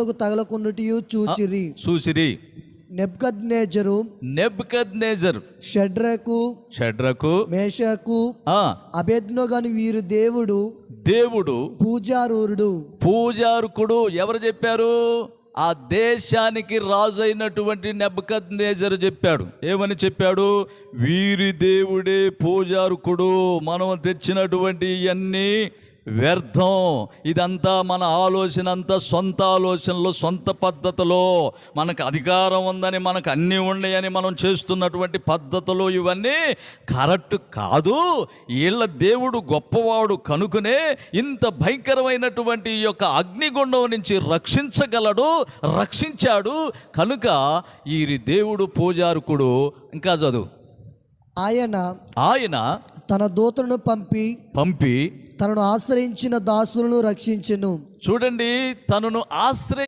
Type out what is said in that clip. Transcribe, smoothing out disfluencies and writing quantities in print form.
తగలకుండుటయు చూచిరి. నెబుకద్నెజరు షడ్రకు మేషకు అబేద్నెగోను వీరు దేవుడు పూజారుకుడు. ఎవరు చెప్పారు? ఆ దేశానికి రాజు అయినటువంటి నెబుకద్నెజరు చెప్పాడు. ఏమని చెప్పాడు? వీరి దేవుడే పూజారుకుడు, మనం తెచ్చినటువంటి ఇవన్నీ వ్యర్థం, ఇదంతా మన ఆలోచన అంతా సొంత ఆలోచనలు, సొంత పద్ధతిలో, మనకు అధికారం ఉందని, మనకు అన్నీ ఉన్నాయని మనం చేస్తున్నటువంటి పద్ధతులు ఇవన్నీ కరెక్ట్ కాదు. వీళ్ళ దేవుడు గొప్పవాడు కనుకనే ఇంత భయంకరమైనటువంటి ఈ యొక్క అగ్నిగుండం నుంచి రక్షించాడు కనుక వీరి దేవుడు పూజారుకుడు. ఇంకా చదువు. ఆయన తన దూతలను పంపి తనను ఆశ్రయించిన దాసులను రక్షించెను. చూడండి, తనను